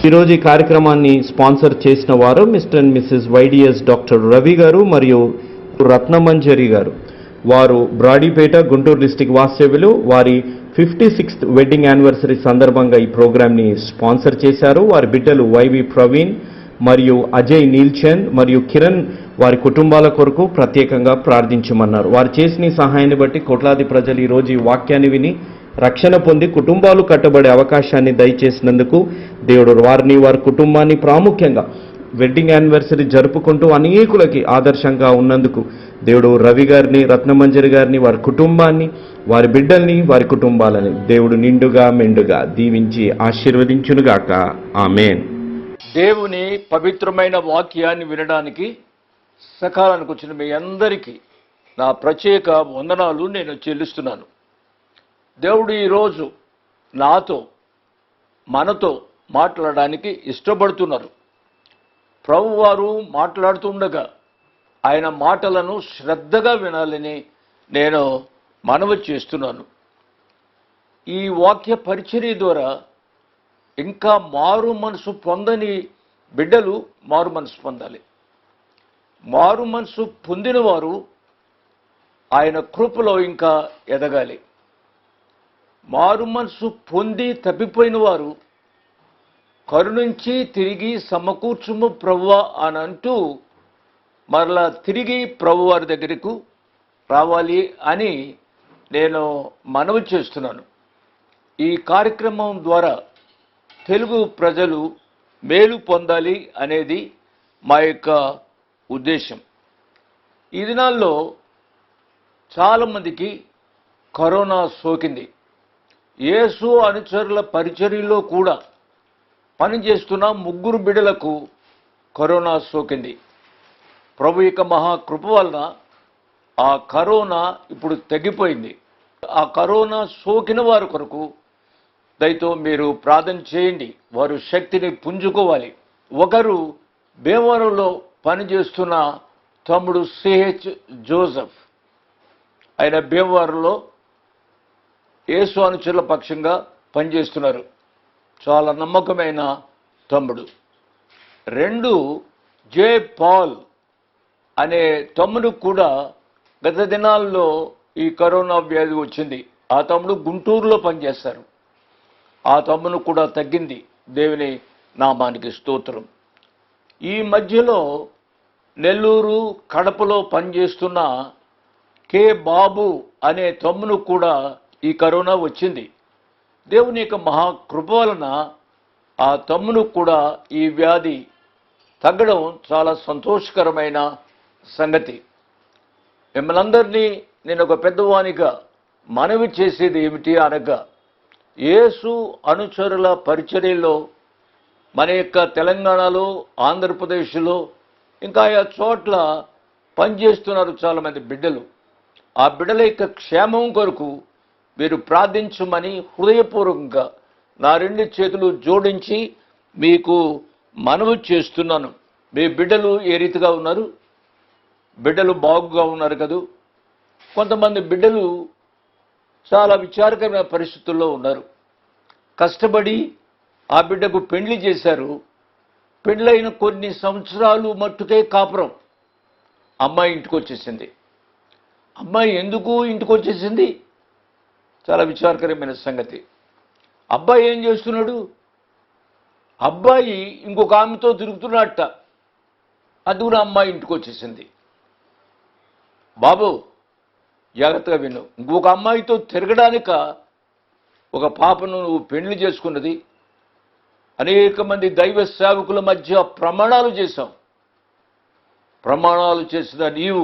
ఈరోజు ఈ కార్యక్రమాన్ని స్పాన్సర్ చేసిన వారు mister and missus YDS doctor Ravi garu మరియు రత్నమంజరి గారు. వారు బ్రాడీపేట గుంటూరు డిస్టిక్ వాస్తవ్యులు. వారి 56th వెడ్డింగ్ యానివర్సరీ సందర్భంగా ఈ ప్రోగ్రామ్ని స్పాన్సర్ చేశారు. వారి బిడ్డలు వైవి ప్రవీణ్ మరియు అజయ్ నీల్చంద్ మరియు కిరణ్ వారి కుటుంబాల కొరకు ప్రత్యేకంగా ప్రార్థించమన్నారు. వారు చేసిన సహాయాన్ని బట్టి కోట్లాది ప్రజలు ఈరోజు ఈ వాక్యాన్ని విని రక్షణ పొంది కుటుంబాలు కట్టబడే అవకాశాన్ని దయచేసినందుకు దేవుడు వారిని వారి కుటుంబాన్ని ప్రాముఖ్యంగా వెడ్డింగ్ యానివర్సరీ జరుపుకుంటూ అనేకులకి ఆదర్శంగా ఉన్నందుకు దేవుడు రవి గారిని, రత్నమంజరి గారిని, వారి కుటుంబాన్ని, వారి బిడ్డల్ని, వారి కుటుంబాలని దేవుడు నిండుగా మెండుగా దీవించి ఆశీర్వదించునుగాక. ఆమేన్. దేవుని పవిత్రమైన వాక్యాన్ని వినడానికి సకాలానికి వచ్చిన మీ అందరికీ నా ప్రత్యేక వందనాలు నేను చెల్లిస్తున్నాను. దేవుడు ఈరోజు నాతో మనతో మాట్లాడడానికి ఇష్టపడుతున్నారు. ప్రభువారు మాట్లాడుతుండగా ఆయన మాటలను శ్రద్ధగా వినాలని నేను మనవి చేస్తున్నాను. ఈ వాక్య పరిచర్య ద్వారా ఇంకా మారు మనసు పొందని బిడ్డలు మారు మనసు పొందాలి. మారు మనసు పొందిన వారు ఆయన కృపలో ఇంకా ఎదగాలి. మారు మనసు పొంది తప్పిపోయిన వారు కరుణించి తిరిగి సమకూర్చుము ప్రభువా అని అంటూ మరలా తిరిగి ప్రభువారి దగ్గరకు రావాలి అని నేను మనవి చేస్తున్నాను. ఈ కార్యక్రమం ద్వారా తెలుగు ప్రజలు మేలు పొందాలి అనేది మా యొక్క ఉద్దేశం. ఈ దినాల్లో చాలామందికి కరోనా సోకింది. యేసు అనుచరుల పరిచర్యలో కూడా పనిచేస్తున్న 3 బిడ్డలకు కరోనా సోకింది. ప్రభు యొక్క మహాకృప వలన ఆ కరోనా ఇప్పుడు తగ్గిపోయింది. ఆ కరోనా సోకిన వారి కొరకు దయతో మీరు ప్రార్థన చేయండి. వారు శక్తిని పుంజుకోవాలి. ఒకరు భీమవరంలో పనిచేస్తున్న తమ్ముడు సిహెచ్ జోసెఫ్, ఆయన భీమవరంలో యేసు అనుచరుల పక్షంగా పనిచేస్తున్నారు. చాలా నమ్మకమైన తమ్ముడు. 2 జే పాల్ అనే తమ్ముడు కూడా గత దినాల్లో ఈ కరోనా వ్యాధి వచ్చింది. ఆ తమ్ముడు గుంటూరులో పనిచేస్తారు. ఆ తమ్ముడు కూడా తగ్గింది. దేవుని నామానికి స్తోత్రం. ఈ మధ్యలో నెల్లూరు, కడపలో పనిచేస్తున్న కే బాబు అనే తమ్ముడు కూడా ఈ కరోనా వచ్చింది. దేవుని యొక్క మహాకృప వలన ఆ తమ్ముడు కూడా ఈ వ్యాధి తగ్గడం చాలా సంతోషకరమైన సంగతి. మిమ్మల్ని అందరినీ నేను ఒక పెద్దవానిగా మనవి చేసేది ఏమిటి అనగా, యేసు అనుచరుల పరిచర్యలో మన యొక్క తెలంగాణలో, ఆంధ్రప్రదేశ్లో ఇంకా ఆయా చోట్ల పనిచేస్తున్నారు చాలామంది బిడ్డలు. ఆ బిడ్డల యొక్క క్షేమం కొరకు మీరు ప్రార్థించమని హృదయపూర్వకంగా నా 2 చేతులు జోడించి మీకు మనవి చేస్తున్నాను. మీ బిడ్డలు ఏ రీతిగా ఉన్నారు? బిడ్డలు బాగుగా ఉన్నారు కదూ? కొంతమంది బిడ్డలు చాలా విచారకరమైన పరిస్థితుల్లో ఉన్నారు. కష్టపడి ఆ బిడ్డకు పెళ్లి చేశారు. పెళ్ళైన కొన్ని సంవత్సరాలు మట్టుకే కాపురం. అమ్మాయి ఇంటికి వచ్చేసింది. అమ్మాయి ఎందుకు ఇంటికి వచ్చేసింది? చాలా విచారకరమైన సంగతి. అబ్బాయి ఏం చేస్తున్నాడు? అబ్బాయి ఇంకొక ఆమెతో తిరుగుతున్నట్ట. అందుకు అమ్మాయి ఇంటికి వచ్చేసింది. బాబు జాగ్రత్తగా విను. ఇంకొక అమ్మాయితో తిరగడానిక ఒక పాపను నువ్వు పెళ్లి చేసుకున్నది. అనేక మంది దైవ సేవకుల మధ్య ప్రమాణాలు చేశాం. ప్రమాణాలు చేసిన నీవు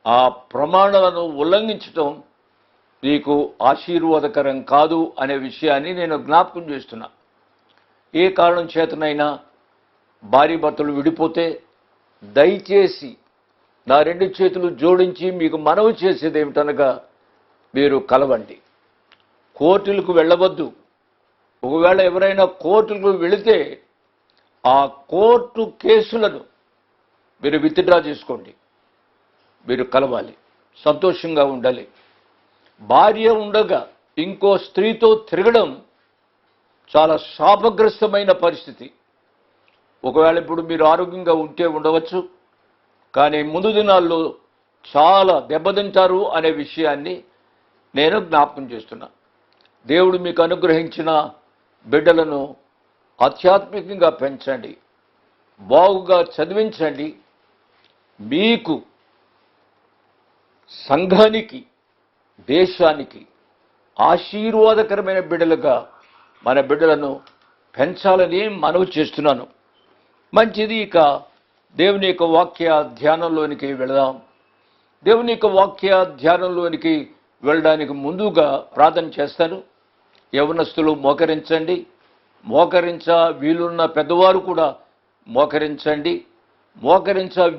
ఆ ప్రమాణాలను ఉల్లంఘించటం నీకు ఆశీర్వాదకరం కాదు అనే విషయాన్ని నేను జ్ఞాపకం చేస్తున్నా. ఏ కారణం చేతనైనా భార్యాభర్తలు విడిపోతే దయచేసి నా 2 చేతులు జోడించి మీకు మనవి చేసేది ఏమిటనగా, మీరు కలవండి. కోర్టులకు వెళ్ళవద్దు. ఒకవేళ ఎవరైనా కోర్టులకు వెళితే ఆ కోర్టు కేసులను మీరు విత్డ్రా చేసుకోండి. మీరు కలవాలి, సంతోషంగా ఉండాలి. భార్య ఉండగా ఇంకో స్త్రీతో తిరగడం చాలా శాపగ్రస్తమైన పరిస్థితి. ఒకవేళ ఇప్పుడు మీరు ఆరోగ్యంగా ఉంటే ఉండవచ్చు, కానీ ముందు దినాల్లో చాలా దెబ్బతింటారు అనే విషయాన్ని నేను జ్ఞాపకం చేస్తున్నా. దేవుడు మీకు అనుగ్రహించిన బిడ్డలను ఆధ్యాత్మికంగా పెంచండి, బాగుగా చదివించండి. మీకు, సంఘానికి, దేశానికి ఆశీర్వాదకరమైన బిడ్డలుగా మన బిడ్డలను పెంచాలని మనవి చేస్తున్నాను. మంచిది. ఇక దేవుని యొక్క వాక్య ధ్యానంలోనికి వెళదాం. దేవుని యొక్క వాక్య ధ్యానంలోనికి వెళ్ళడానికి ముందుగా ప్రార్థన చేస్తాను. యవనస్తులు మోకరించండి. వీలున్న పెద్దవారు కూడా మోకరించండి.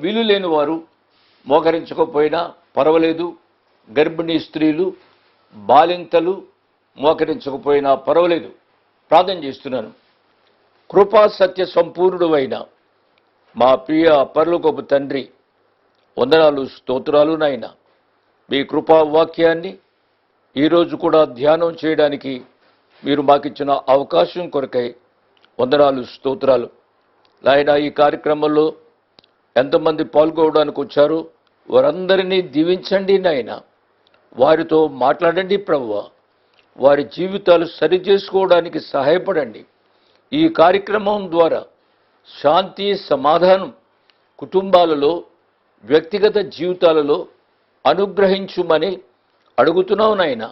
వీలు లేని వారు మోకరించకపోయినా పర్వాలేదు. గర్భిణీ స్త్రీలు, బాలింతలు మోకరించకపోయినా పర్వాలేదు. ప్రార్థన చేస్తున్నాను. కృపా సత్య సంపూర్ణుడు అయిన మా ప్రియ పరలోకపు తండ్రి, వందనాలు, స్తోత్రాలు నాయన. మీ కృపా వాక్యాన్ని ఈరోజు కూడా ధ్యానం చేయడానికి మీరు మాకిచ్చిన అవకాశం కొరకై వందనాలు, స్తోత్రాలు నాయన. ఈ కార్యక్రమంలో ఎంతమంది పాల్గొనడానికి వచ్చారో వారందరినీ దీవించండి నాయన. వారితో మాట్లాడండి ప్రభువా. వారి జీవితాలు సరిచేసుకోవడానికి సహాయపడండి. ఈ కార్యక్రమం ద్వారా శాంతి, సమాధానం కుటుంబాలలో, వ్యక్తిగత జీవితాలలో అనుగ్రహించుమని అడుగుతున్నావు నాయన.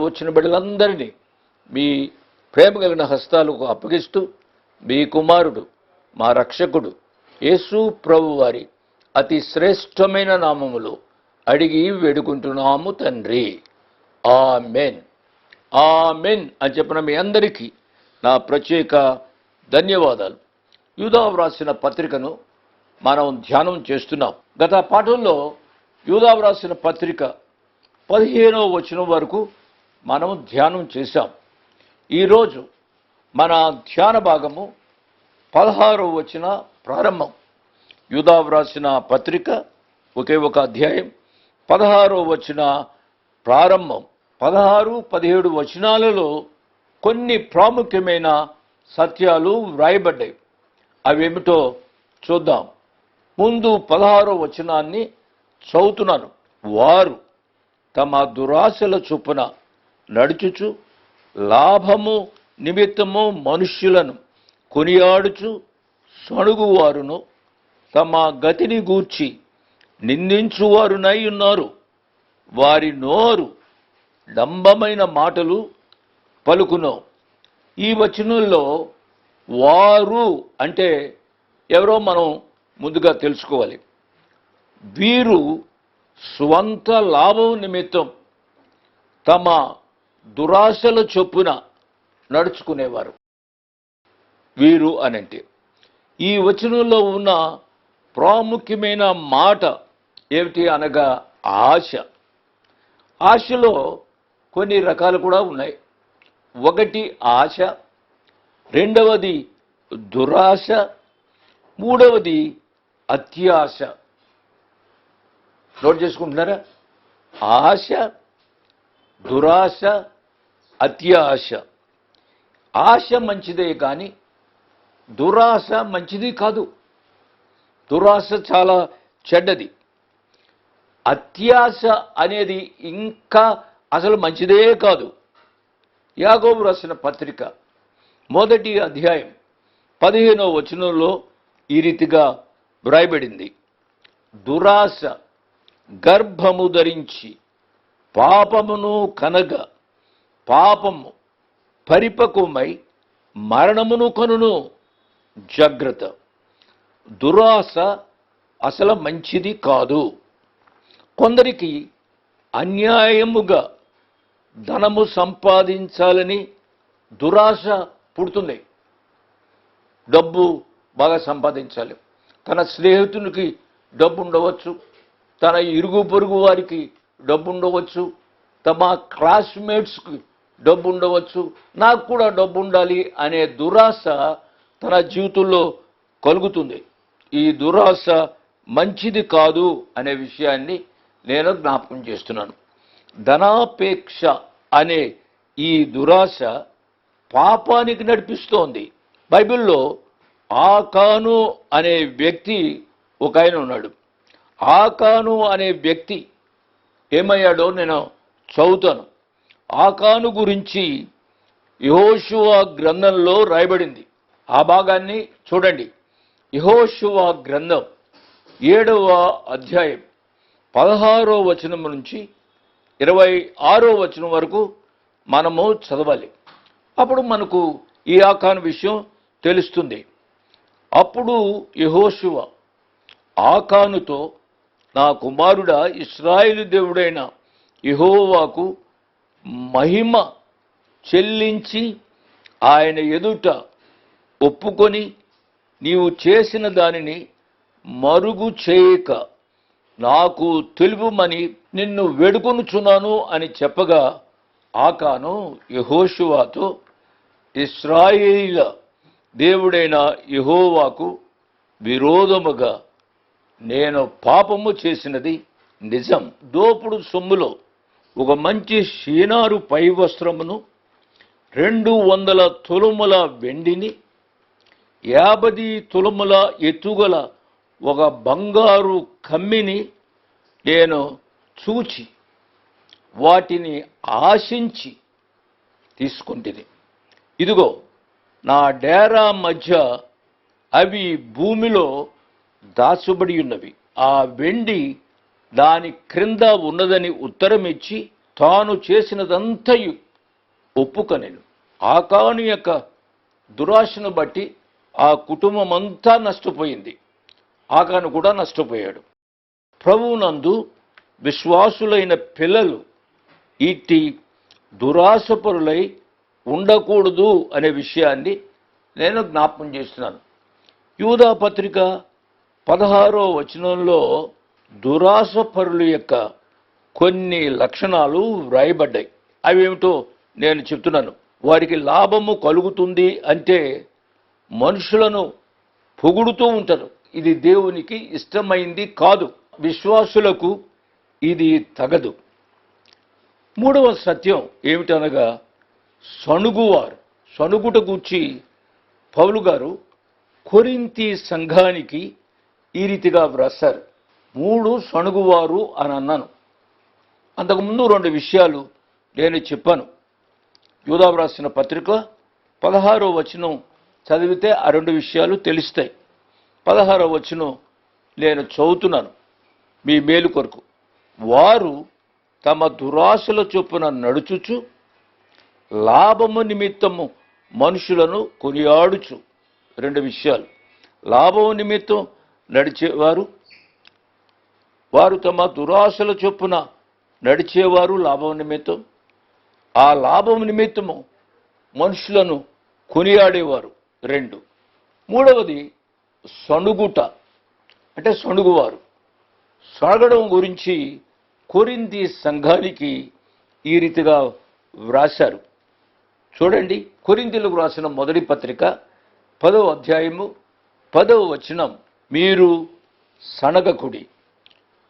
వచ్చిన బిడ్డలందరినీ మీ ప్రేమ కలిగిన హస్తాలకు అప్పగిస్తూ మీ కుమారుడు, మా రక్షకుడు యేసు ప్రభు వారి అతి శ్రేష్టమైన నామములో అడిగి వేడుకుంటున్నాము తండ్రి. ఆమెన్, ఆమెన్ అని చెప్పిన మీ అందరికీ నా ప్రత్యేక ధన్యవాదాలు. యూదా వ్రాసిన పత్రికను మనం ధ్యానం చేస్తున్నాం. గత పాఠంలో యూదా వ్రాసిన పత్రిక 15వ వచనం వరకు మనం ధ్యానం చేశాం. ఈరోజు మన ధ్యాన భాగము 16వ వచన ప్రారంభం. యూదా వ్రాసిన పత్రిక ఒకే ఒక అధ్యాయం, 16వ వచన ప్రారంభం. 16, 17 వచనాలలో కొన్ని ప్రాముఖ్యమైన సత్యాలు వ్రాయబడ్డాయి. అవేమిటో చూద్దాం. ముందు 16వ వచనాన్ని చదువుతున్నాను. వారు తమ దురాశల చొప్పున నడుచుచు లాభము నిమిత్తము మనుష్యులను కొనియాడుచు సణుగువారును తమ గతిని గూర్చి నిందించువారునై ఉన్నారు. వారి నోరు డంబమైన మాటలు పలుకును. ఈ వచనంలో వారు అంటే ఎవరో మనం ముందుగా తెలుసుకోవాలి. వీరు స్వంత లాభం నిమిత్తం తమ దురాశల చొప్పున నడుచుకునేవారు. వీరు అనంటే ఈ వచనంలో ఉన్న ప్రాముఖ్యమైన మాట ఏమిటి అనగా ఆశ. ఆశలో కొన్ని రకాలు కూడా ఉన్నాయి. ఒకటి ఆశ, రెండవది దురాశ, మూడవది అత్యాశ. నోట్ చేసుకుంటున్నారా? ఆశ, దురాశ, అత్యాశ. ఆశ మంచిదే కానీ దురాశ మంచిది కాదు. దురాశ చాలా చెడ్డది. అత్యాశ అనేది ఇంకా అసలు మంచిదే కాదు. యాకోబు రాసిన పత్రిక 1వ అధ్యాయం 15వ వచనంలో ఈ రీతిగా వ్రాయబడింది. దురాశ గర్భము ధరించి పాపమును కనగా పాపము పరిపక్వమై మరణమును కనును. జాగ్రత్త. దురాశ అసలు మంచిది కాదు. కొందరికి అన్యాయముగా ధనము సంపాదించాలని దురాశ పుడుతుంది. డబ్బు బాగా సంపాదించాలి. తన స్నేహితునికి డబ్బు ఉండవచ్చు, తన ఇరుగు పొరుగు వారికి డబ్బు ఉండవచ్చు, తమ క్లాస్మేట్స్కి డబ్బు ఉండవచ్చు. నాకు కూడా డబ్బు ఉండాలి అనే దురాశ తన జీవితంలో కలుగుతుంది. ఈ దురాశ మంచిది కాదు అనే విషయాన్ని నేను జ్ఞాపకం చేస్తున్నాను. ధనాపేక్ష అనే ఈ దురాశ పాపానికి నడిపిస్తోంది. బైబిల్లో ఆకాను అనే వ్యక్తి ఒక ఆయన ఉన్నాడు. ఆకాను అనే వ్యక్తి ఏమయ్యాడో నేను చదువుతాను. ఆకాను గురించి యెహోషువ గ్రంథంలో రాయబడింది. ఆ భాగాన్ని చూడండి. యెహోషువ గ్రంథం 7వ అధ్యాయం 16వ వచనం నుంచి 26వ వచనం వరకు మనము చదవాలి. అప్పుడు మనకు ఈ ఆకాను విషయం తెలుస్తుంది. అప్పుడు యెహోషువ ఆకానుతో, నా కుమారుడా, ఇశ్రాయేలు దేవుడైన యెహోవాకు మహిమ చెల్లించి ఆయన ఎదుట ఒప్పుకొని నీవు చేసిన దానిని మరుగు చేయక నాకు తెలుపుమని నిన్ను వేడుకొనుచున్నాను అని చెప్పగా, ఆకాను యెహోషువతో, ఇశ్రాయేలీయుల దేవుడైన యెహోవాకు విరోధముగా నేను పాపము చేసినది నిజం. దోపుడు సొమ్ములో ఒక మంచి షీనారు పై వస్త్రమును, 200 తులముల వెండిని, 50 తులముల ఎత్తుగల ఒక బంగారు కమ్మిని నేను చూచి వాటిని ఆశించి తీసుకుంటిని. ఇదిగో నా డేరా మధ్య అవి భూమిలో దాచబడి ఉన్నవి. ఆ వెండి దాని క్రింద ఉన్నదని ఉత్తరమిచ్చి తాను చేసినదంతయు ఒప్పుకొనెను. ఆకాను యొక్క దురాశను బట్టి ఆ కుటుంబం అంతా నష్టపోయింది. ఆకాను కూడా నష్టపోయాడు. ప్రభువునందు విశ్వాసులైన పిల్లలు ఇట్టి దురాశపరులై ఉండకూడదు అనే విషయాన్ని నేను జ్ఞాపకం చేస్తున్నాను. యూదా పత్రిక 16వ వచనంలో దురాశపరుల యొక్క కొన్ని లక్షణాలు వ్రాయబడ్డాయి. అవేమిటో నేను చెప్తున్నాను. వారికి లాభము కలుగుతుంది అంటే మనుషులను పొగుడుతూ ఉంటారు. ఇది దేవునికి ఇష్టమైంది కాదు. విశ్వాసులకు ఇది తగదు. మూడవ సత్యం ఏమిటనగా సణుగువారు. సణుగుట గూర్చి పౌలు గారు కొరింథీ సంఘానికి ఈ రీతిగా వ్రాశారు. 3 సణుగువారు అని అన్నాను. అంతకుముందు 2 విషయాలు నేను చెప్పాను. యూదా వ్రాసిన పత్రిక 16వ వచనం చదివితే ఆ 2 విషయాలు తెలుస్తాయి. 16వ వచనం నేను చదువుతున్నాను మీ మేలు కొరకు. వారు తమ దురాశల చొప్పున నడుచుచు లాభము నిమిత్తము మనుషులను కొనియాడుచు. 2 విషయాలు. లాభము నిమిత్తం నడిచేవారు, వారు తమ దురాశల చొప్పున నడిచేవారు లాభం నిమిత్తం. ఆ లాభం నిమిత్తము మనుషులను కొనియాడేవారు 2. మూడవది సణుగుట, అంటే సణుగువారు. సణగడం గురించి కొరింథీ సంఘానికి ఈ రీతిగా వ్రాశారు. చూడండి, కొరింథీలకు వ్రాసిన మొదటి పత్రిక 10వ అధ్యాయము 10వ వచనం. మీరు సణగకుడి,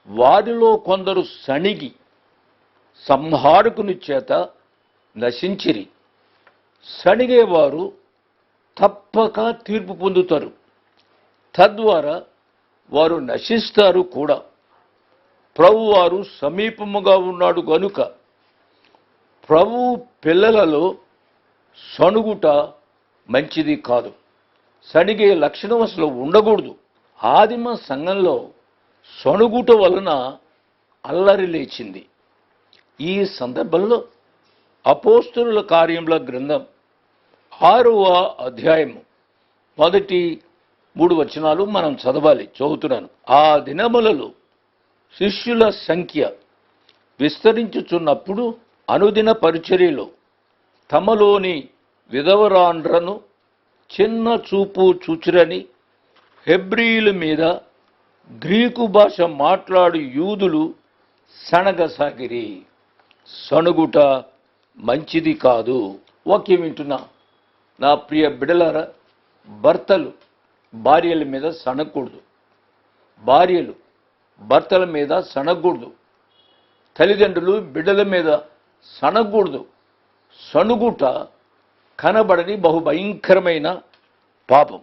వారిలో కొందరు సణిగి సంహారకుని చేత నశించిరి. సణిగేవారు తప్పక తీర్పు పొందుతారు, తద్వారా వారు నశిస్తారు కూడా. ప్రభువారు సమీపముగా ఉన్నాడు గనుక ప్రభు పిల్లలలో సణుగుట మంచిది కాదు. సణిగే లక్షణం అసలు ఉండకూడదు. ఆదిమ సంఘంలో సణుగుట వలన అల్లరి లేచింది. ఈ సందర్భంలో అపోస్తలుల కార్యముల గ్రంథం 6వ అధ్యాయము మొదటి 3 వచనాలు మనం చదవాలి. చదువుతున్నాను. ఆ దినములలో శిష్యుల సంఖ్య విస్తరించుచున్నప్పుడు అనుదిన పరిచర్యలో తమలోని విధవరాండ్రను చిన్న చూపు చూచిరని హెబ్రీయుల మీద గ్రీకు భాష మాట్లాడు యూదులు సణగసాగిరి. సణుగుట మంచిది కాదు. వాక్యం వింటున్నా నా ప్రియ బిడ్డలారా, భర్తలు భార్యల మీద సణగకూడదు, భార్యలు భర్తల మీద సణగకూడదు, తల్లిదండ్రులు బిడ్డల మీద సణగకూడదు. సణుగుట కనబడని బహుభయంకరమైన పాపం.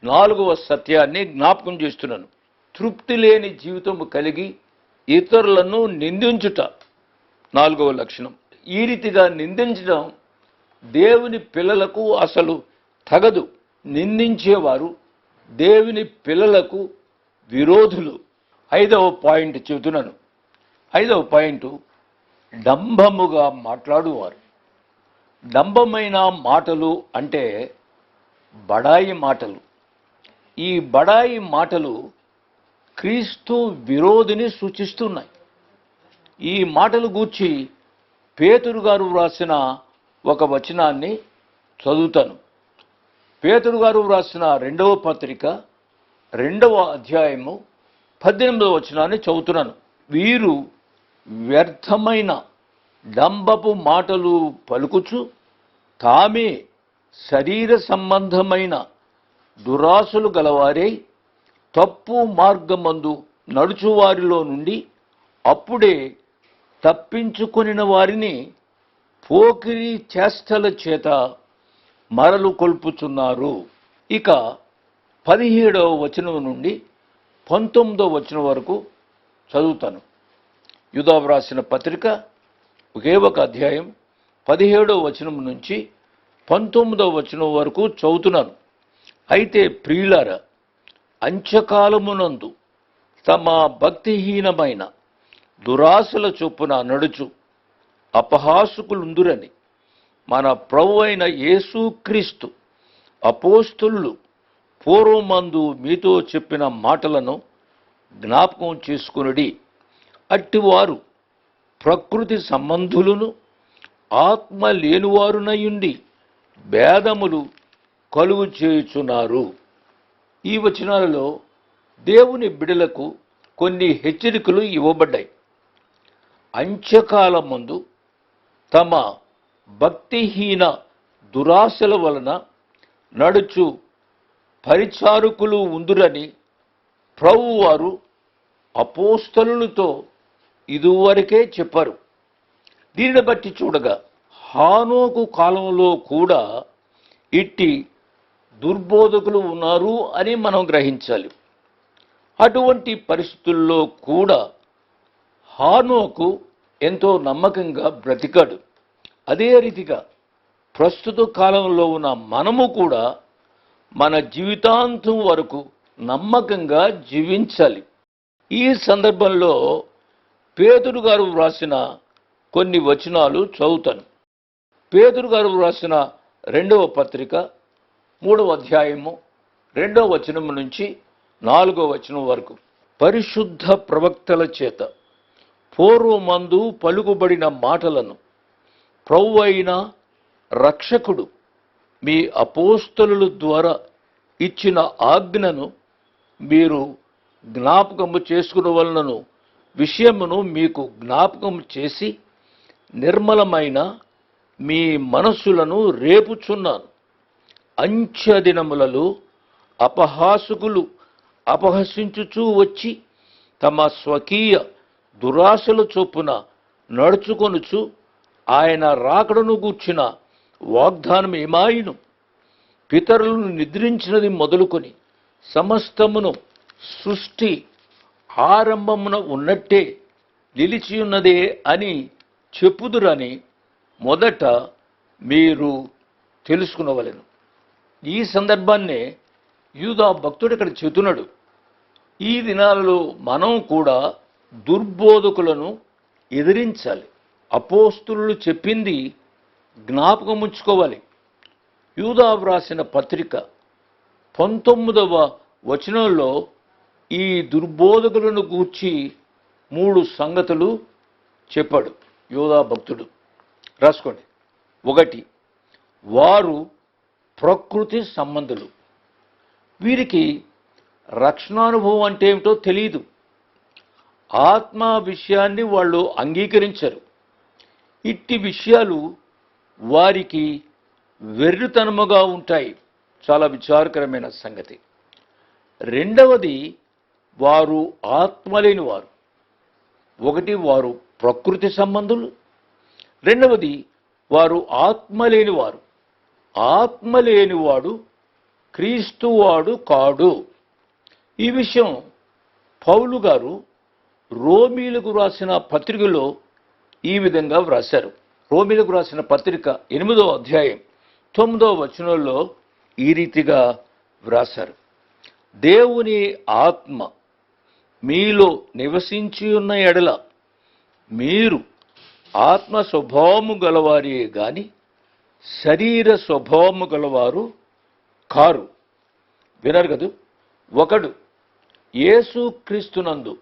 4వ సత్యాన్ని జ్ఞాపకం చేస్తున్నాను. తృప్తి లేని జీవితం కలిగి ఇతరులను నిందించుట 4వ లక్షణం. ఈ రీతిగా నిందించడం దేవుని పిల్లలకు అసలు తగదు. నిందించేవారు దేవుని పిల్లలకు విరోధులు. 5వ పాయింట్ చెబుతున్నాను. 5వ పాయింట్, డంబముగా మాట్లాడువారు. డంబమైన మాటలు అంటే బడాయి మాటలు. ఈ బడాయి మాటలు క్రీస్తు విరోధిని సూచిస్తున్నాయి. ఈ మాటలు గూర్చి పేతురు గారు వ్రాసిన ఒక వచనాన్ని చదువుతాను. పేతురు గారు వ్రాసిన 2వ పత్రిక 2వ అధ్యాయము 18వ వచనాన్ని చదువుతున్నాను. వీరు వ్యర్థమైన డంబపు మాటలు పలుకుచు తామే శరీర సంబంధమైన దురాశలు గలవారై తప్పు మార్గమందు నడుచువారిలో నుండి అప్పుడే తప్పించుకొనిన వారిని పోకిరి చేష్టల చేత మరలు కొల్పుచున్నారు. ఇక 17వ వచనం నుండి 19వ వచనం వరకు చదువుతాను. యూదా వ్రాసిన పత్రిక ఒకే ఒక అధ్యాయం 17వ వచనం నుంచి 19వ వచనం వరకు చదువుతున్నాను. అయితే ప్రియులారా, అంత్యకాలమునందు తమ భక్తిహీనమైన దురాశల చొప్పున నడుచు అపహాసకులుందురని మన ప్రభు అయిన యేసుక్రీస్తు అపోస్తలులు పూర్వమందు మీతో చెప్పిన మాటలను జ్ఞాపకం చేసుకొనుడి. అట్టివారు ప్రకృతి సంబంధులను ఆత్మ లేనివారునయుండి భేదములు కలుగు చేయుచున్నారు. ఈ వచనాలలో దేవుని బిడలకు కొన్ని హెచ్చరికలు ఇవ్వబడ్డాయి. అంత్యకాలమందు తమ భక్తిహీన దురాశల వలన నడుచు పరిచారకులు ఉందురని ప్రభువారు అపోస్తలులతో ఇదివరకే చెప్పారు. దీనిని బట్టి చూడగా హానోకు కాలంలో కూడా ఇట్టి దుర్బోధకులు ఉన్నారు అని మనం గ్రహించాలి. అటువంటి పరిస్థితుల్లో కూడా హానోకు ఎంతో నమ్మకంగా బ్రతికాడు. అదే రీతిగా ప్రస్తుత కాలంలో ఉన్న మనము కూడా మన జీవితాంతం వరకు నమ్మకంగా జీవించాలి. ఈ సందర్భంలో పేతురు గారు వ్రాసిన కొన్ని వచనాలు చదువుతాను. పేతురు గారు వ్రాసిన 2వ పత్రిక 3వ అధ్యాయము 2వ వచనం నుంచి 4వ వచనం వరకు. పరిశుద్ధ ప్రవక్తల చేత పూర్వమందు పలుకుబడిన మాటలను ప్రభువైన రక్షకుడు మీ అపోస్తలుల ద్వారా ఇచ్చిన ఆజ్ఞను మీరు జ్ఞాపకము చేసుకునవలనను విషయమును మీకు జ్ఞాపకం చేసి నిర్మలమైన మీ మనస్సులను రేపుచున్నాను. అంత్యదినములలో అపహాసకులు అపహసించుచూ వచ్చి తమ స్వకీయ దురాశల చొప్పున నడుచుకొనుచు ఆయన రాకడను గూర్చిన వాగ్దానం ఏమాయిను పితరులను నిద్రించినది మొదలుకొని సమస్తమును సృష్టి ఆరంభమున ఉన్నట్టే నిలిచియున్నదే అని చెప్పుదురని మొదట మీరు తెలుసుకునవలెను. ఈ సందర్భాన్నే యూదా భక్తుడు ఇక్కడ చెబుతున్నాడు. ఈ దినాలలో మనం కూడా దుర్బోధకులను ఎదిరించాలి. అపోస్తులు చెప్పింది జ్ఞాపకం ఉంచుకోవాలి. యూదా వ్రాసిన పత్రిక 19వ వచనంలో ఈ దుర్బోధకులను గూర్చి 3 సంగతులు చెప్పాడు యూదా భక్తుడు. రాసుకోండి. 1, వారు ప్రకృతి సంబంధులు. వీరికి రక్షణానుభవం అంటే ఏమిటో తెలియదు. ఆత్మ విషయాన్ని వాళ్ళు అంగీకరించరు. ఇట్టి విషయాలు వారికి వెర్రితనముగా ఉంటాయి. చాలా విచారకరమైన సంగతి. 2వది, వారు ఆత్మలేని వారు. 1, వారు ప్రకృతి సంబంధులు. 2వది, వారు ఆత్మలేని వారు. ఆత్మ లేనివాడు క్రీస్తువాడు కాడు. ఈ విషయం పౌలు గారు రోమీలకు రాసిన పత్రికలో ఈ విధంగా వ్రాశారు. రోమీలకు రాసిన పత్రిక 8వ అధ్యాయం 9వ వచనంలో ఈ రీతిగా వ్రాశారు. దేవుని ఆత్మ మీలో నివసించి ఉన్న ఎడల మీరు ఆత్మ స్వభావము గలవారియే గాని శరీర స్వభావము గలవారు కారు. వినరు కదూ. ఒకడు యేసుక్రీస్తునందు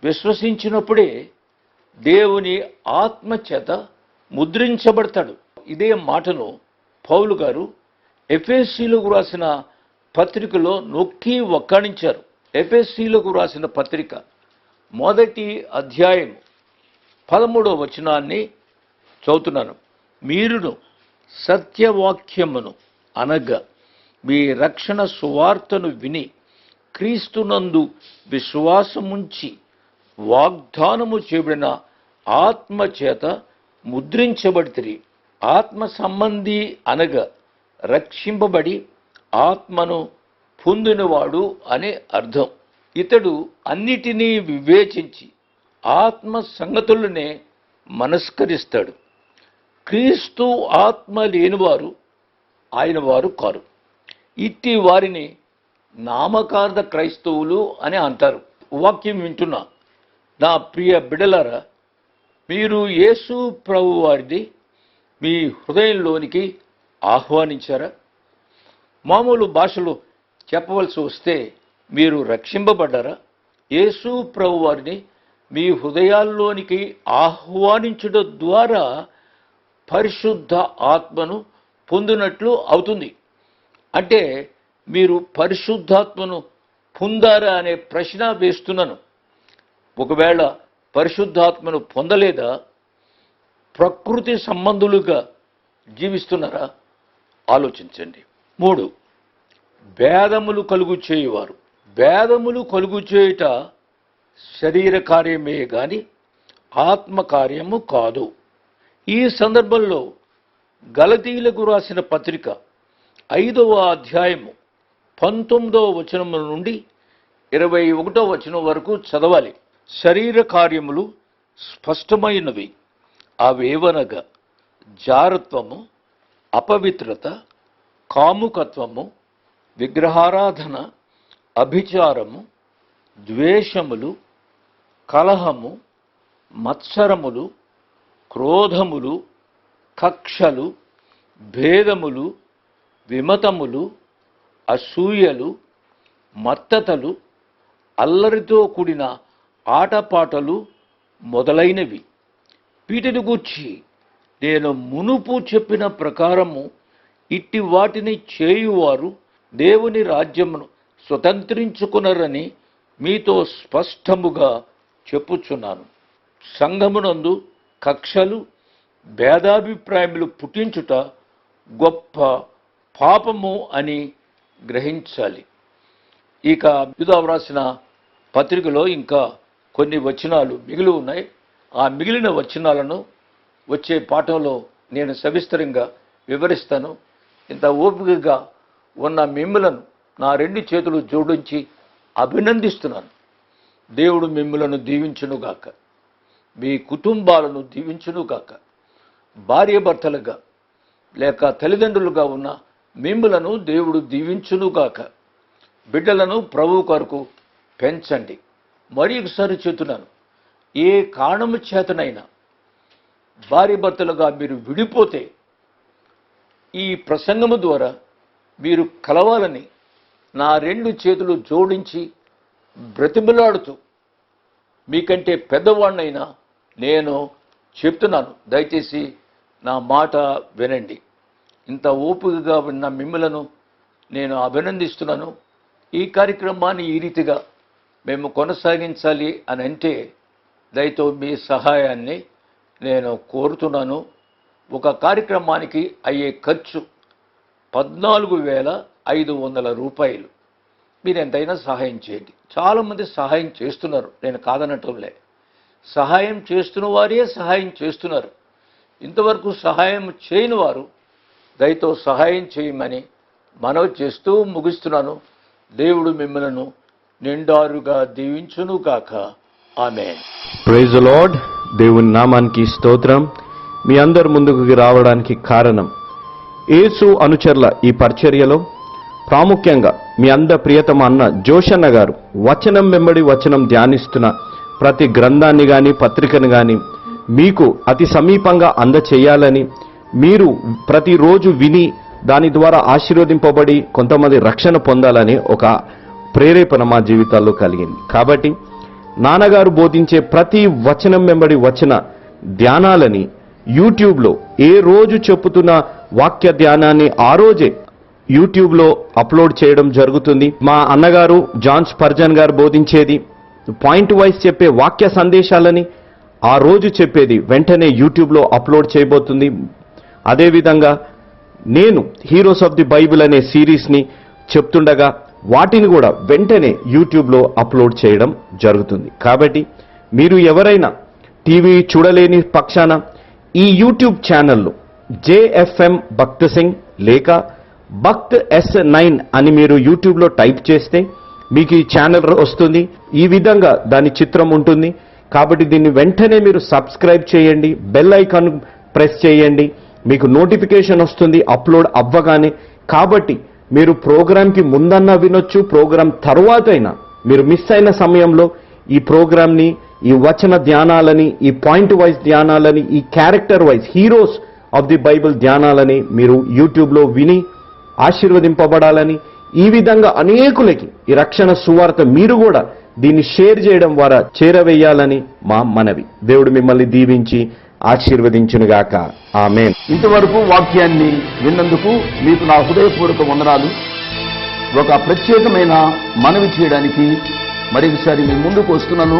విశ్వసించినప్పుడే దేవుని ఆత్మ చేత ముద్రించబడతాడు. ఇదే మాటను పౌలు గారు ఎఫెసీయులకు రాసిన పత్రికలో నొక్కి వక్కాణించారు. ఎఫెసీయులకు రాసిన పత్రిక 1వ అధ్యాయం 13వ వచనాన్ని చదువుతున్నాను. మీరును సత్యవాక్యమును అనగా మీ రక్షణ సువార్తను విని క్రీస్తునందు విశ్వాసముంచి వాగ్దానము చేయబడిన ఆత్మ చేత ముద్రించబడితిరి. ఆత్మ సంబంధి అనగా రక్షింపబడి ఆత్మను పొందినవాడు అనే అర్థం. ఇతడు అన్నిటినీ వివేచించి ఆత్మ సంగతులనే మనస్కరిస్తాడు. క్రీస్తు ఆత్మ లేనివారు ఆయన వారు కారు. ఇట్టి వారిని నామకార్థ క్రైస్తవులు అని అంటారు. వాక్యం వింటున్నా నా ప్రియ బిడ్డలారా, మీరు యేసు ప్రభు వారిని మీ హృదయంలోనికి ఆహ్వానించారా? మామూలు భాషలో చెప్పవలసి వస్తే మీరు రక్షింపబడ్డారా? యేసు ప్రభు వారిని మీ హృదయాల్లోనికి ఆహ్వానించడం ద్వారా పరిశుద్ధ ఆత్మను పొందినట్లు అవుతుంది. అంటే మీరు పరిశుద్ధాత్మను పొందారా అనే ప్రశ్న వేస్తున్నాను. ఒకవేళ పరిశుద్ధాత్మను పొందలేదా? ప్రకృతి సంబంధులుగా జీవిస్తున్నారా? ఆలోచించండి. 3, భేదములు కలుగు చేయువారు. భేదములు కలుగు చేయుట శరీర కార్యమే గాని ఆత్మ కార్యము కాదు. ఈ సందర్భంలో గలతీయులకు రాసిన పత్రిక 5వ అధ్యాయము 19వ వచనం నుండి 21వ వచనం వరకు చదవాలి. శరీర కార్యములు స్పష్టమైనవి. అవేవనగా జారత్వము, అపవిత్రత, కాముకత్వము, విగ్రహారాధన, అభిచారము, ద్వేషములు, కలహము, మత్సరములు, క్రోధములు, కక్షలు, భేదములు, విమతములు, అసూయలు, మత్తతలు, అల్లరితో కూడిన ఆటపాటలు మొదలైనవి. వీటిని గూర్చి నేను మునుపు చెప్పిన ప్రకారము ఇట్టి వాటిని చేయువారు దేవుని రాజ్యమును స్వతంత్రించుకునరని మీతో స్పష్టముగా చెప్పుచున్నాను. సంఘమునందు కక్షలు, భేదాభిప్రాయములు పుట్టించుట గొప్ప పాపము అని గ్రహించాలి. ఇక యూదా వ్రాసిన పత్రికలో ఇంకా కొన్ని వచనాలు మిగిలి ఉన్నాయి. ఆ మిగిలిన వచనాలను వచ్చే పాఠంలో నేను సవిస్తరంగా వివరిస్తాను. ఇంత ఓపికగా ఉన్న మిమ్ములను నా 2 చేతులు జోడించి అభినందిస్తున్నాను. దేవుడు మిమ్ములను దీవించునుగాక, మీ కుటుంబాలను దీవించునుగాక. భార్యాభర్తలుగా లేక తల్లిదండ్రులుగా ఉన్న మిమ్ములను దేవుడు దీవించునుగాక. బిడ్డలను ప్రభు కొరకు పెంచండి. మరి ఒకసారి చెప్తున్నాను, ఏ కారణము చేతనైనా భార్యాభర్తలుగా మీరు విడిపోతే ఈ ప్రసంగము ద్వారా మీరు కలవాలని నా 2 చేతులు జోడించి బ్రతిమలాడుతూ మీకంటే పెద్దవాడినైనా నేను చెప్తున్నాను. దయచేసి నా మాట వినండి. ఇంత ఓపికగా ఉన్న మిమ్మలను నేను అభినందిస్తున్నాను. ఈ కార్యక్రమాన్ని ఈ రీతిగా మేము కొనసాగించాలి అని అంటే దయతో మీ సహాయాన్ని నేను కోరుతున్నాను. ఒక కార్యక్రమానికి అయ్యే ఖర్చు 14,500 రూపాయలు. మీరు ఎంతైనా సహాయం చేయండి. చాలామంది సహాయం చేస్తున్నారు, నేను కాదనటంలే. సహాయం చేస్తున్న వారే సహాయం చేస్తున్నారు. ఇంతవరకు సహాయం చేయని వారు దయతో సహాయం చేయమని మనవి చేస్తూ ముగిస్తున్నాను. దేవుడు మిమ్మలను నిండారుగా దీవించును గాక. ఆమేన్. Praise the lord. దేవుని నామానికి స్తోత్రం. మీ అందరి ముందుకు రావడానికి కారణం యేసు అనుచరుల ఈ పరిచర్యలో ప్రాముఖ్యంగా మీ అందరి ప్రియతమ అన్న జోషన్న గారు వచనం వెంబడి వచనం ధ్యానిస్తున్న ప్రతి గ్రంథాన్ని గాని పత్రికను గాని మీకు అతి సమీపంగా అందచేయాలని, మీరు ప్రతిరోజు విని దాని ద్వారా ఆశీర్వదింపబడి కొంతమంది రక్షణ పొందాలని ఒక ప్రేరేపణ మా జీవితాల్లో కలిగింది. కాబట్టి నాన్నగారు బోధించే ప్రతి వచనం వెంబడి వచన ధ్యానాలని యూట్యూబ్లో ఏ రోజు చెప్పుతున్న వాక్య ధ్యానాన్ని ఆ రోజే యూట్యూబ్లో అప్లోడ్ చేయడం జరుగుతుంది. మా అన్నగారు జాన్ స్పర్జన్ గారు బోధించేది పాయింట్ వైజ్ చెప్పే వాక్య సందేశాలని ఆ రోజు చెప్పేది వెంటనే యూట్యూబ్లో అప్లోడ్ చేయబోతుంది. అదేవిధంగా నేను హీరోస్ ఆఫ్ ది బైబిల్ అనే సిరీస్ని చెప్తుండగా వాటిని కూడా వెంటనే యూట్యూబ్లో అప్లోడ్ చేయడం జరుగుతుంది. కాబట్టి మీరు ఎవరైనా టీవీ చూడలేని పక్షాన ఈ యూట్యూబ్ ఛానల్లో JFM భక్త్ సింగ్ లేక భక్త్ S9 అని మీరు యూట్యూబ్లో టైప్ చేస్తే మీకు ఈ ఛానల్ వస్తుంది. ఈ విధంగా దాని చిత్రం ఉంటుంది. కాబట్టి దీన్ని వెంటనే మీరు సబ్స్క్రైబ్ చేయండి, బెల్ ఐకాన్ ప్రెస్ చేయండి, మీకు నోటిఫికేషన్ వస్తుంది అప్లోడ్ అవ్వగానే. కాబట్టి మీరు ప్రోగ్రాంకి ముందన్నా వినొచ్చు, ప్రోగ్రాం తర్వాతైనా మీరు మిస్ అయిన సమయంలో ఈ ప్రోగ్రాంని, ఈ వచన ధ్యానాలని, ఈ పాయింట్ వైజ్ ధ్యానాలని, ఈ character wise heroes of the Bible ధ్యానాలని మీరు యూట్యూబ్లో విని ఆశీర్వదింపబడాలని, ఈ విధంగా అనేకులకి ఈ రక్షణ సువార్త మీరు కూడా దీన్ని షేర్ చేయడం ద్వారా చేరవేయాలని మా మనవి. దేవుడు మిమ్మల్ని దీవించి ఆశీర్వదించునుగాక. ఆమేన్. ఇంతవరకు వాక్యాన్ని విన్నందుకు మీకు నా హృదయపూర్వక వందనాలు. ఒక ప్రత్యేకమైన మనవి చేయడానికి మరొకసారి మీ ముందుకు వస్తున్నాను.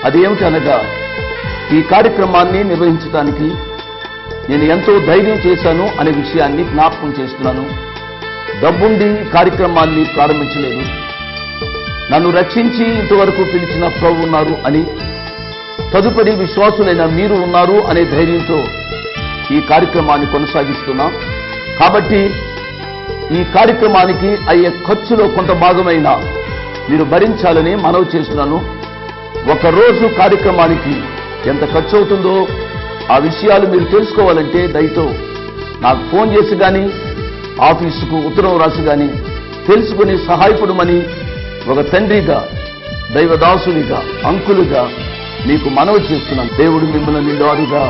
అదేమిటనగా, ఈ కార్యక్రమాన్ని నిర్వహించడానికి నేను ఎంతో ధైర్యం చేశాను అనే విషయాన్ని జ్ఞాపకం చేస్తున్నాను. డబ్బుండి కార్యక్రమాన్ని ప్రారంభించలేదు. నన్ను రక్షించి ఇంతవరకు పిలిచిన ప్రభు ఉన్నారు అని, తదుపరి విశ్వాసులైన మీరు ఉన్నారు అనే ధైర్యంతో ఈ కార్యక్రమాన్ని కొనసాగిస్తున్నాం. కాబట్టి ఈ కార్యక్రమానికి అయ్యే ఖర్చులో కొంత భాగమైన మీరు భరించాలని మనవి చేస్తున్నాను. ఒకరోజు కార్యక్రమానికి ఎంత ఖర్చు అవుతుందో ఆ విషయాలు మీరు తెలుసుకోవాలంటే దయతో నాకు ఫోన్ చేసి కానీ, ఆఫీసుకు ఉత్తరం రాసి కానీ తెలుసుకుని సహాయపడమని ఒక తండ్రిగా, దైవదాసునిగా, అంకులుగా మీకు మనవి చేస్తున్నాను. దేవుడు మిమ్మల్ని నిండారుగా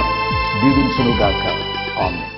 దీవించునుగాక. ఆమేన్.